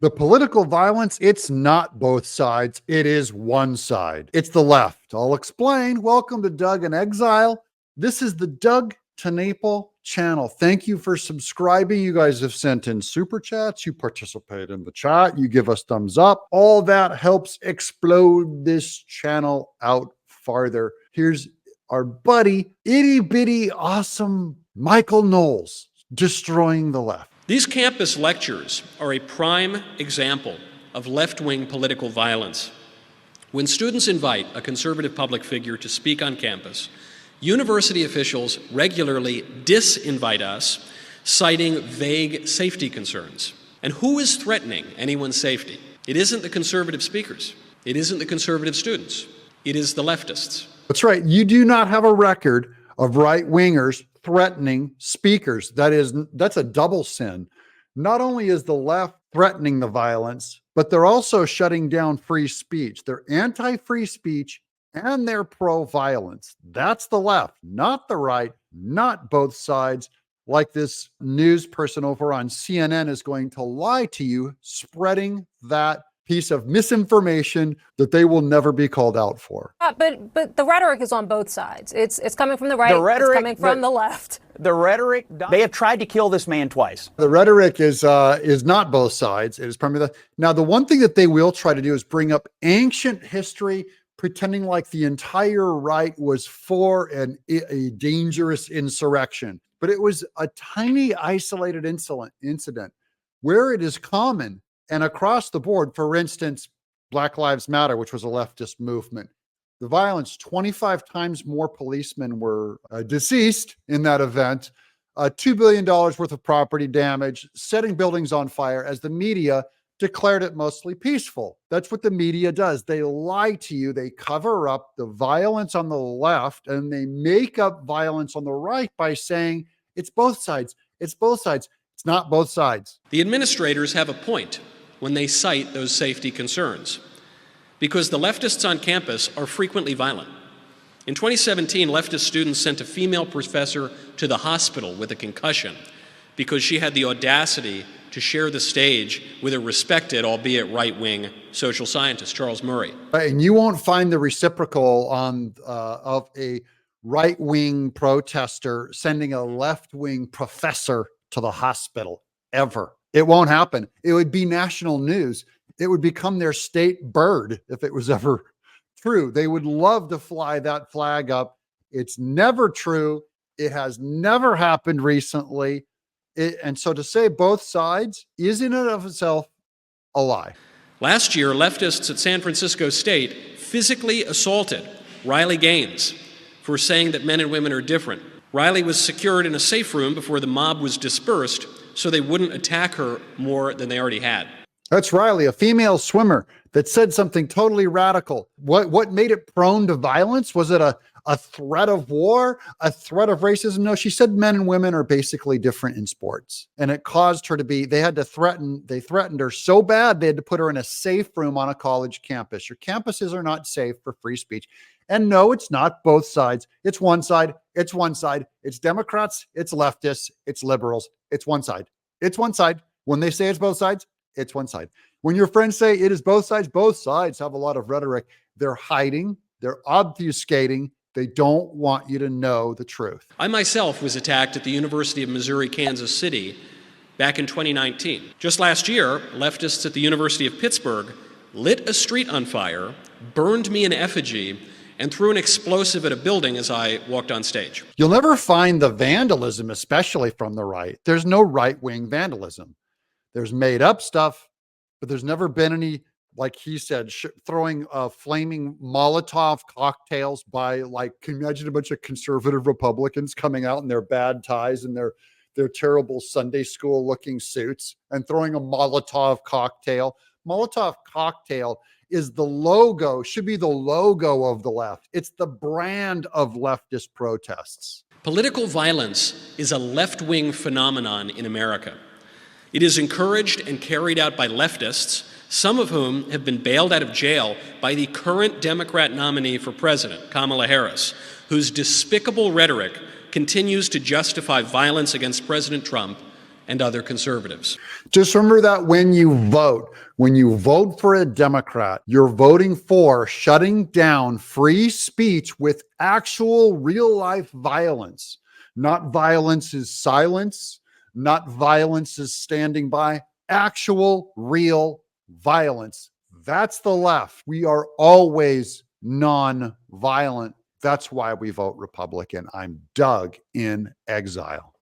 The political violence, it's not both sides. It is one side. It's the left. I'll explain. Welcome to Doug in Exile. This is the Doug ToNaples channel. Thank you for subscribing. You guys have sent in super chats. You participate in the chat. You give us thumbs up. All that helps explode this channel out farther. Here's our buddy, itty bitty awesome Michael Knowles destroying the left. These campus lectures are a prime example of left-wing political violence. When students invite a conservative public figure to speak on campus, university officials regularly disinvite us, citing vague safety concerns. And who is threatening anyone's safety? It isn't the conservative speakers. It isn't the conservative students. It is the leftists. That's right. You do not have a record of right-wingers threatening speakers. That's a double sin. Not only is the left threatening the violence, but they're also shutting down free speech. They're anti-free speech and they're pro-violence. That's the left, not the right, not both sides, like this news person over on CNN is going to lie to you, spreading that piece of misinformation that they will never be called out for. But the rhetoric is on both sides. It's coming from the right, it's coming from the left. The rhetoric, they have tried to kill this man twice. The rhetoric is not both sides. It is primarily now the one thing that they will try to do is bring up ancient history, pretending like the entire right was for a dangerous insurrection. But it was a tiny isolated incident where it is common. And across the board, for instance, Black Lives Matter, which was a leftist movement, the violence, 25 times more policemen were deceased in that event, $2 billion worth of property damage, setting buildings on fire as the media declared it mostly peaceful. That's what the media does. They lie to you. They cover up the violence on the left and they make up violence on the right by saying it's both sides. It's both sides. It's not both sides. The administrators have a point when they cite those safety concerns, because the leftists on campus are frequently violent. In 2017, leftist students sent a female professor to the hospital with a concussion because she had the audacity to share the stage with a respected, albeit right-wing, social scientist, Charles Murray. And you won't find the reciprocal of a right-wing protester sending a left-wing professor to the hospital, ever. It won't happen. It would be national news. It would become their state bird if it was ever true. They would love to fly that flag up. It's never true. It has never happened recently. And so to say both sides is in and of itself a lie. Last year, leftists at San Francisco State physically assaulted Riley Gaines for saying that men and women are different. Riley was secured in a safe room before the mob was dispersed so they wouldn't attack her more than they already had. That's Riley, a female swimmer that said something totally radical. What made it prone to violence? Was it a threat of war, a threat of racism? No, she said men and women are basically different in sports. And it caused her to be, they threatened her so bad, they had to put her in a safe room on a college campus. Your campuses are not safe for free speech. And no, it's not both sides. It's one side. It's one side. It's Democrats. It's leftists. It's liberals. It's one side. It's one side. When they say it's both sides, it's one side. When your friends say it is both sides have a lot of rhetoric. They're hiding. They're obfuscating. They don't want you to know the truth. I myself was attacked at the University of Missouri, Kansas City back in 2019. Just last year, leftists at the University of Pittsburgh lit a street on fire, burned me in effigy, and threw an explosive at a building as I walked on stage. You'll never find the vandalism, especially from the right. There's no right-wing vandalism. There's made up stuff, but there's never been any, like he said, throwing flaming Molotov cocktails by, like, can you imagine a bunch of conservative Republicans coming out in their bad ties and their terrible Sunday school looking suits and throwing a Molotov cocktail. Molotov cocktail is the logo, should be the logo of the left. It's the brand of leftist protests. Political violence is a left-wing phenomenon in America. It is encouraged and carried out by leftists, some of whom have been bailed out of jail by the current Democrat nominee for president, Kamala Harris, whose despicable rhetoric continues to justify violence against President Trump and other conservatives. Just remember that when you vote for a Democrat, you're voting for shutting down free speech with actual real life violence. Not violence is silence, not violence is standing by, actual real violence. That's the left. We are always non-violent. That's why we vote Republican. I'm Doug in exile.